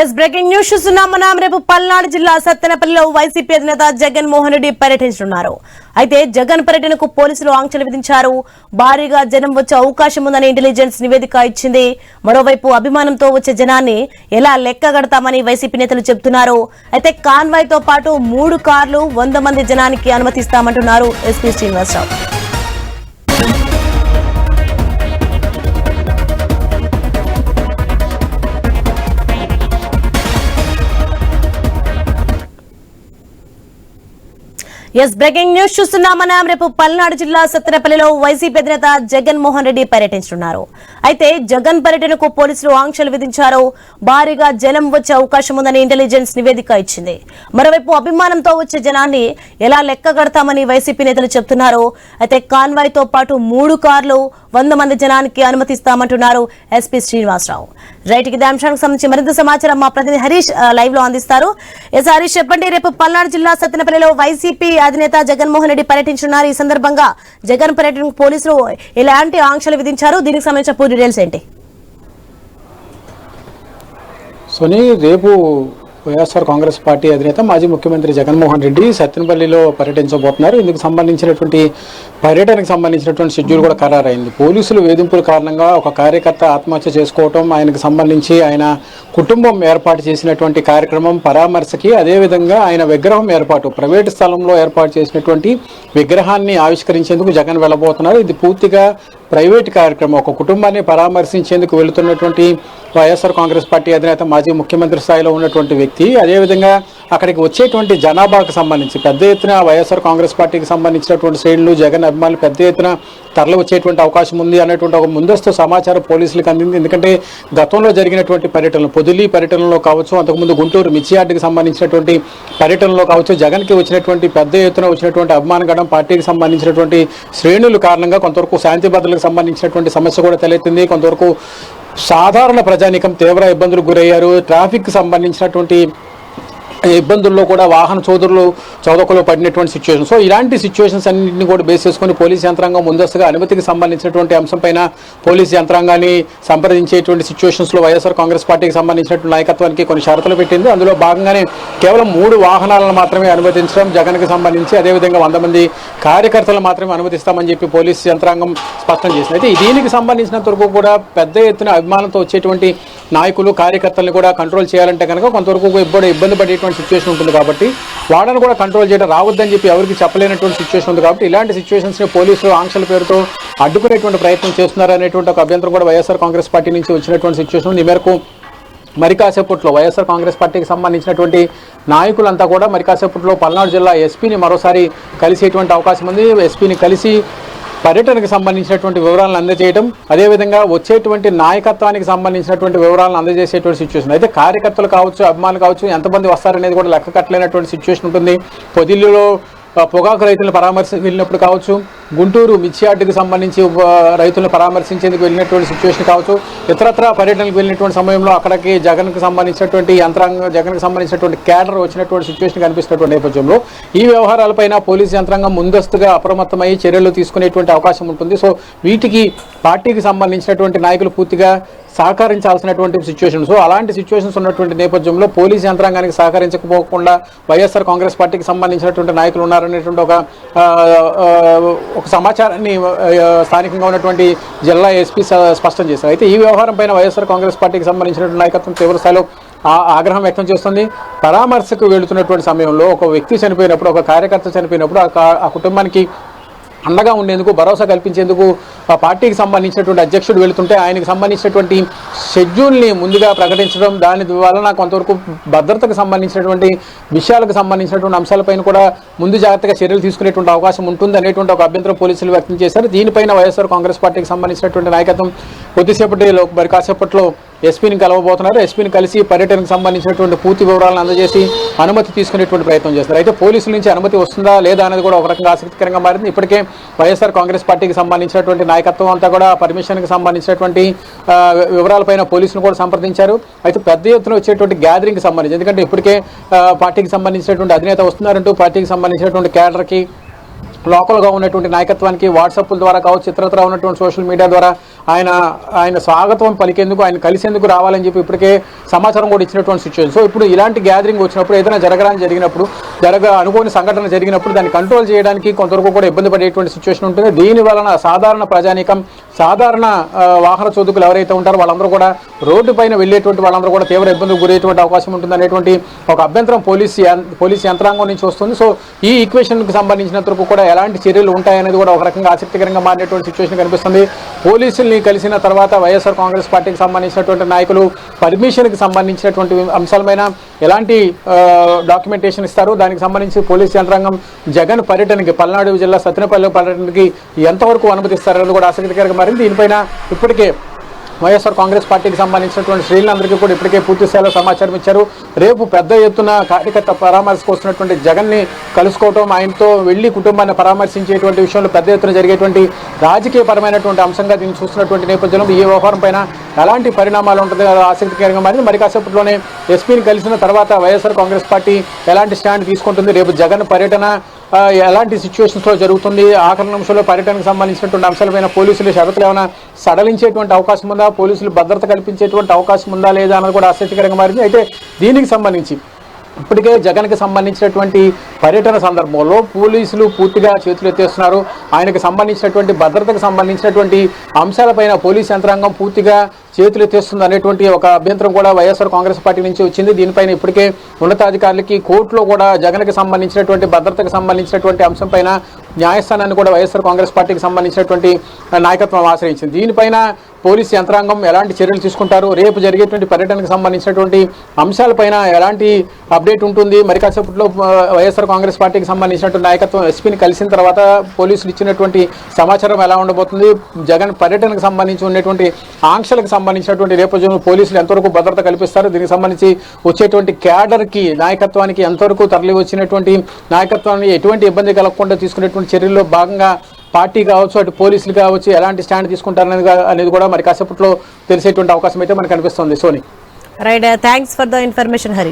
Yes breaking news చూస్తున్నాం. మనం రేపు పల్నాడు జిల్లా సత్తెనపల్లిలో వైసీపీ అధినేత జగన్ మోహన్ రెడ్డి పర్యటించనున్నారు. అయితే జగన్ పర్యటనకు పోలీసులు ఆంక్షలు విధించారు. భారీగా జనం వచ్చే అవకాశం ఉందని ఇంటెలిజెన్స్ నివేదిక ఇచ్చింది. మరోవైపు అభిమానంతో వచ్చే జనాన్ని ఎలా లెక్కగడతామని వైసీపీ నేతలు చెబుతున్నారు. అయితే కాన్వాయ్ తో పాటు 3 కార్లు 100 మంది జనానికి అనుమతిస్తామంటున్నారు SP Srinivasarao. Yes breaking news చూస్తున్నాం. మనం రేపు పల్నాడు జిల్లా సత్తెనపల్లిలో వైసీపీ అధినేత జగన్ మోహన్ రెడ్డి పర్యటించనున్నారు. అయితే జగన్ పర్యటనకు పోలీసులు ఆంక్షలు విధించారు. భారీగా జనం వచ్చే అవకాశం ఉందని ఇంటెలిజెన్స్ నివేదిక ఇచ్చింది. మరోవైపు అభిమానంతో వచ్చే జనాన్ని ఎలా లెక్కగడతామని వైసీపీ నేతలు చెబుతున్నారు. అయితే కాన్వాయ్ తో పాటు 3 కార్లు 100 మంది జనానికి అనుమతిస్తామంటున్నారు ఎస్పీ శ్రీనివాసరావు. రైట్, ఇదే అంశానికి సంబంధించి మరింత సమాచారం మా ప్రతినిధి హరీష్ లైవ్ లో అందిస్తారు. ఎస్ హరీష్, చెప్పండి, రేపు పల్నాడు జిల్లా సత్తెనపల్లిలో వైసీపీ అధినేత జగన్మోహన్ రెడ్డి పర్యటించున్నారు. ఈ సందర్భంగా జగన్ పర్యటనకు పోలీసులు ఎలాంటి ఆంక్షలు విధించారు? దీనికి సంబంధించిన పూర్తి డీటెయిల్స్ ఏంటి? సోని, రేపు వైఎస్ఆర్ కాంగ్రెస్ పార్టీ అధినేత మాజీ ముఖ్యమంత్రి జగన్మోహన్ రెడ్డి సత్తెనపల్లిలో పర్యటించబోతున్నారు. ఇందుకు సంబంధించినటువంటి పర్యటనకు సంబంధించినటువంటి షెడ్యూల్ కూడా ఖరారైంది. పోలీసులు వేధింపుల కారణంగా ఒక కార్యకర్త ఆత్మహత్య చేసుకోవటం, ఆయనకు సంబంధించి ఆయన కుటుంబం ఏర్పాటు చేసినటువంటి కార్యక్రమం పరామర్శకి, అదేవిధంగా ఆయన విగ్రహం ఏర్పాటు ప్రైవేటు స్థలంలో ఏర్పాటు చేసినటువంటి విగ్రహాన్ని ఆవిష్కరించేందుకు జగన్ వెళ్ళబోతున్నారు. ఇది పూర్తిగా ప్రైవేట్ కార్యక్రమం. ఒక కుటుంబాన్ని పరామర్శించేందుకు వెళుతున్నటువంటి వైఎస్ఆర్ కాంగ్రెస్ పార్టీ అధినేత మాజీ ముఖ్యమంత్రి స్థాయిలో ఉన్నటువంటి వ్యక్తి, అదేవిధంగా అక్కడికి వచ్చేటువంటి జనాభాకు సంబంధించి పెద్ద ఎత్తున వైఎస్ఆర్ కాంగ్రెస్ పార్టీకి సంబంధించినటువంటి శ్రేణులు, జగన్ అభిమానులు పెద్ద ఎత్తున తరలి వచ్చేటువంటి అవకాశం ఉంది అనేటువంటి ఒక ముందస్తు సమాచారం పోలీసులకు అందింది. ఎందుకంటే గతంలో జరిగినటువంటి పర్యటనలు, పొదిలి పర్యటనలో కావచ్చు, అంతకుముందు గుంటూరు మిర్చియార్డుకి సంబంధించినటువంటి పర్యటనలో కావచ్చు, జగన్కి వచ్చినటువంటి పెద్ద ఎత్తున వచ్చినటువంటి అభిమానగడం, పార్టీకి సంబంధించినటువంటి శ్రేణుల కారణంగా కొంతవరకు శాంతి భద్రతలకు సంబంధించినటువంటి సమస్య కూడా తలెత్తింది. కొంతవరకు సాధారణ ప్రజానీకం తీవ్ర ఇబ్బందులకు గురయ్యారు. ట్రాఫిక్ సంబంధించినటువంటి ఇబ్బందుల్లో కూడా వాహన చౌదకులు పడినటువంటి సిచ్యువేషన్. సో ఇలాంటి సిచ్యువేషన్స్ అన్నింటినీ కూడా బేస్ చేసుకుని పోలీస్ యంత్రాంగం ముందస్తుగా అనుమతికి సంబంధించినటువంటి అంశంపైన పోలీస్ యంత్రాంగాన్ని సంప్రదించేటువంటి సిచ్యువేషన్స్లో వైఎస్ఆర్ కాంగ్రెస్ పార్టీకి సంబంధించినటువంటి నాయకత్వానికి కొన్ని షరతులు పెట్టింది. అందులో భాగంగానే కేవలం 3 వాహనాలను మాత్రమే అనుమతించడం, జగన్కి సంబంధించి అదేవిధంగా 100 మంది కార్యకర్తలు మాత్రమే అనుమతిస్తామని చెప్పి పోలీస్ యంత్రాంగం స్పష్టం చేసింది. అయితే దీనికి సంబంధించినంత వరకు కూడా పెద్ద ఎత్తున అభిమానంతో వచ్చేటువంటి నాయకులు, కార్యకర్తలను కూడా కంట్రోల్ చేయాలంటే కనుక కొంతవరకు ఇబ్బంది పడేటువంటి సిచ్యువేషన్ ఉంటుంది. కాబట్టి వాళ్ళను కూడా కంట్రోల్ చేయడం రావద్దని చెప్పి ఎవరికి చెప్పలేనటువంటి సిచ్యువేషన్ ఉంది. కాబట్టి ఇలాంటి సిచ్యువేషన్స్ని పోలీసులు ఆంక్షల పేరుతో అడ్డుకునేటువంటి ప్రయత్నం చేస్తున్నారు అనేటువంటి ఒక అభ్యంతరం కూడా వైఎస్ఆర్ కాంగ్రెస్ పార్టీ నుంచి వచ్చినటువంటి సిచ్యువేషన్. ఈ మేరకు మరి కాసేపట్లో వైఎస్ఆర్ కాంగ్రెస్ పార్టీకి సంబంధించినటువంటి నాయకులంతా కూడా మరి కాసేపట్లో పల్నాడు జిల్లా ఎస్పీని మరోసారి కలిసేటువంటి అవకాశం ఉంది. ఎస్పీని కలిసి పర్యటనకు సంబంధించినటువంటి వివరాలను అందజేయడం, అదేవిధంగా వచ్చేటువంటి నాయకత్వానికి సంబంధించినటువంటి వివరాలను అందజేసేటువంటి సిచ్యువేషన్. అయితే కార్యకర్తలు కావచ్చు, అభిమానులు కావచ్చు, ఎంతమంది వస్తారనేది కూడా లెక్క కట్టలేనటువంటి సిచ్యువేషన్ ఉంటుంది. పొదిల్లులో పొగాకు రైతులను పరామర్శ వెళ్ళినప్పుడు కావచ్చు, గుంటూరు మిర్చియార్డుకి సంబంధించి రైతులను పరామర్శించేందుకు వెళ్ళినటువంటి సిచ్యువేషన్ కావచ్చు, ఇతరత్ర పర్యటనకు వెళ్ళినటువంటి సమయంలో అక్కడికి జగన్కి సంబంధించినటువంటి యంత్రాంగం, జగన్కి సంబంధించినటువంటి క్యాడర్ వచ్చినటువంటి సిచ్యువేషన్ కనిపిస్తున్నటువంటి నేపథ్యంలో ఈ వ్యవహారాలపైన పోలీసు యంత్రాంగం ముందస్తుగా అప్రమత్తమై చర్యలు తీసుకునేటువంటి అవకాశం ఉంటుంది. సో వీటికి పార్టీకి సంబంధించినటువంటి నాయకులు పూర్తిగా సహకరించాల్సినటువంటి సిచ్యువేషన్. సో అలాంటి సిచ్యువేషన్స్ ఉన్నటువంటి నేపథ్యంలో పోలీసు యంత్రాంగానికి సహకరించకపోకుండా వైఎస్ఆర్ కాంగ్రెస్ పార్టీకి సంబంధించినటువంటి నాయకులు ఉన్నారనేటువంటి ఒక సమాచారాన్ని స్థానికంగా ఉన్నటువంటి జిల్లా ఎస్పీ స్పష్టం చేశారు. అయితే ఈ వ్యవహారం పైన వైఎస్ఆర్ కాంగ్రెస్ పార్టీకి సంబంధించినటువంటి నాయకత్వం తీవ్రస్థాయిలో ఆగ్రహం వ్యక్తం చేస్తుంది. పరామర్శకు వెళుతున్నటువంటి సమయంలో ఒక వ్యక్తి చనిపోయినప్పుడు, ఒక కార్యకర్త చనిపోయినప్పుడు ఆ కుటుంబానికి అండగా ఉండేందుకు, భరోసా కల్పించేందుకు పార్టీకి సంబంధించినటువంటి అధ్యక్షుడు వెళుతుంటే ఆయనకు సంబంధించినటువంటి షెడ్యూల్ని ముందుగా ప్రకటించడం, దాని వలన కొంతవరకు భద్రతకు సంబంధించినటువంటి విషయాలకు సంబంధించినటువంటి అంశాలపైన కూడా ముందు జాగ్రత్తగా చర్యలు తీసుకునేటువంటి అవకాశం ఉంటుంది అనేటువంటి ఒక అభ్యంతరం పోలీసులు వ్యక్తం చేశారు. దీనిపైన వైఎస్ఆర్ కాంగ్రెస్ పార్టీకి సంబంధించినటువంటి నాయకత్వం కొద్దిసేపటిలో మరి కాసేపట్లో ఎస్పీని కలవబోతున్నారు. ఎస్పీని కలిసి పర్యటనకు సంబంధించినటువంటి పూర్తి వివరాలను అందజేసి అనుమతి తీసుకునేటువంటి ప్రయత్నం చేస్తారు. అయితే పోలీసుల నుంచి అనుమతి వస్తుందా లేదా అనేది కూడా ఒక రకంగా ఆసక్తికరంగా మారింది. ఇప్పటికే వైఎస్ఆర్ కాంగ్రెస్ పార్టీకి సంబంధించినటువంటి నాయకత్వం అంతా కూడా పర్మిషన్కి సంబంధించినటువంటి వివరాలపైన పోలీసులు కూడా సంప్రదించారు. అయితే పెద్ద ఎత్తున వచ్చేటువంటి గ్యాదరింగ్కి సంబంధించి, ఎందుకంటే ఇప్పటికే పార్టీకి సంబంధించినటువంటి అధినేత వస్తున్నారంటూ పార్టీకి సంబంధించినటువంటి క్యాడర్కి లోకల్గా ఉన్నటువంటి నాయకత్వానికి వాట్సాప్ల ద్వారా కావచ్చు, ఇతరత్ర ఉన్నటువంటి సోషల్ మీడియా ద్వారా ఆయన స్వాగతం పలికేందుకు, ఆయన కలిసేందుకు రావాలని చెప్పి ఇప్పటికే సమాచారం కూడా ఇచ్చినటువంటి సిచ్యువేషన్. సో ఇప్పుడు ఇలాంటి గ్యాదరింగ్ వచ్చినప్పుడు, ఏదైనా జరిగినప్పుడు అనుకోని సంఘటన జరిగినప్పుడు దాన్ని కంట్రోల్ చేయడానికి కొంతవరకు కూడా ఇబ్బంది పడేటువంటి సిచ్యువేషన్ ఉంటుంది. దీని వలన సాధారణ ప్రజానీకం, సాధారణ వాహన చోదకులు ఎవరైతే ఉంటారో వాళ్ళందరూ కూడా రోడ్డు పైన వెళ్ళేటువంటి వాళ్ళందరూ కూడా తీవ్ర ఇబ్బందికి గురయ్యేటువంటి అవకాశం ఉంటుంది అనేటువంటి ఒక అభ్యంతరం పోలీస్ యంత్రాంగం నుంచి వస్తుంది. సో ఈ ఈక్వేషన్కి సంబంధించినంత వరకు కూడా ఎలాంటి చర్యలు ఉంటాయనేది కూడా ఒక రకంగా ఆసక్తికరంగా మారినటువంటి సిచ్యువేషన్ కనిపిస్తుంది. పోలీసుల్ని కలిసిన తర్వాత వైఎస్ఆర్ కాంగ్రెస్ పార్టీకి సంబంధించినటువంటి నాయకులు పర్మిషన్కి సంబంధించినటువంటి అంశాలపైన ఎలాంటి డాక్యుమెంటేషన్ ఇస్తారు, దానికి సంబంధించి పోలీస్ యంత్రాంగం జగన్ పర్యటనకి, పల్నాడు జిల్లా సత్తెనపల్లి పర్యటనకి ఎంతవరకు అనుమతిస్తారనేది కూడా ఆసక్తికరంగా మారింది. దీనిపైన ఇప్పటికే వైఎస్ఆర్ కాంగ్రెస్ పార్టీకి సంబంధించినటువంటి శ్రేణులందరికీ కూడా ఇప్పటికే పూర్తి స్థాయిలో సమాచారం ఇచ్చారు. రేపు పెద్ద ఎత్తున కార్యకర్త పరామర్శకు వస్తున్నటువంటి జగన్ని కలుసుకోవటం, ఆయనతో వెళ్లి కుటుంబాన్ని పరామర్శించేటువంటి విషయంలో పెద్ద ఎత్తున జరిగేటువంటి రాజకీయపరమైనటువంటి అంశంగా దీన్ని చూస్తున్నటువంటి నేపథ్యంలో ఈ వ్యవహారం పైన ఎలాంటి పరిణామాలు ఉంటుంది ఆసక్తికరంగా మారింది. మరి కాసేపట్లోనే ఎస్పీని కలిసిన తర్వాత వైఎస్ఆర్ కాంగ్రెస్ పార్టీ ఎలాంటి స్టాండ్ తీసుకుంటుంది, రేపు జగన్ పర్యటన ఎలాంటి సిచ్యువేషన్స్లో జరుగుతుంది, ఆఖరి నిమిషంలో పర్యటనకు సంబంధించినటువంటి అంశాలపైన పోలీసులు షరతులు ఏమైనా సడలించేటువంటి అవకాశం ఉందా, పోలీసులు భద్రత కల్పించేటువంటి అవకాశం ఉందా లేదా అన్నది కూడా ఆసక్తికరంగా మారింది. అయితే దీనికి సంబంధించి ఇప్పటికే జగన్కి సంబంధించినటువంటి పర్యటన సందర్భంలో పోలీసులు పూర్తిగా చేతులు ఎత్తేస్తున్నారు. ఆయనకు సంబంధించినటువంటి భద్రతకు సంబంధించినటువంటి అంశాలపైన పోలీస్ యంత్రాంగం పూర్తిగా చేతులు ఎత్తేస్తుంది అనేటువంటి ఒక అభ్యంతరం కూడా వైఎస్ఆర్ కాంగ్రెస్ పార్టీ నుంచి వచ్చింది. దీనిపైన ఇప్పటికే ఉన్నతాధికారులకి కోర్టులో కూడా జగన్కి సంబంధించినటువంటి భద్రతకు సంబంధించినటువంటి అంశంపైన న్యాయస్థానాన్ని కూడా వైఎస్ఆర్ కాంగ్రెస్ పార్టీకి సంబంధించినటువంటి నాయకత్వం ఆశ్రయించింది. దీనిపైన పోలీస్ యంత్రాంగం ఎలాంటి చర్యలు తీసుకుంటారు, రేపు జరిగేటువంటి పర్యటనకు సంబంధించినటువంటి అంశాలపైన ఎలాంటి అప్డేట్ ఉంటుంది, మరి కాసేపట్లో వైఎస్ఆర్ కాంగ్రెస్ పార్టీకి సంబంధించినటువంటి నాయకత్వం ఎస్పీని కలిసిన తర్వాత పోలీసులు ఇచ్చినటువంటి సమాచారం ఎలా ఉండబోతుంది, జగన్ పర్యటనకు సంబంధించి ఉన్నటువంటి ఆంక్షలకు సంబంధించినటువంటి నేపథ్యంలో పోలీసులు ఎంతవరకు భద్రత కల్పిస్తారు, దీనికి సంబంధించి వచ్చేటువంటి క్యాడర్కి, నాయకత్వానికి ఎంతవరకు తరలి వచ్చినటువంటి నాయకత్వాన్ని ఎటువంటి ఇబ్బంది కలగకుండా తీసుకునేటువంటి చర్యల్లో భాగంగా పార్టీ కావచ్చు, అటు పోలీసులు కావచ్చు ఎలాంటి స్టాండ్ తీసుకుంటారనేది కూడా మరి కాసేపట్లో తెలిసేటువంటి అవకాశం అయితే మనకు కనిపిస్తుంది. Soni, right, thanks for the information Hari.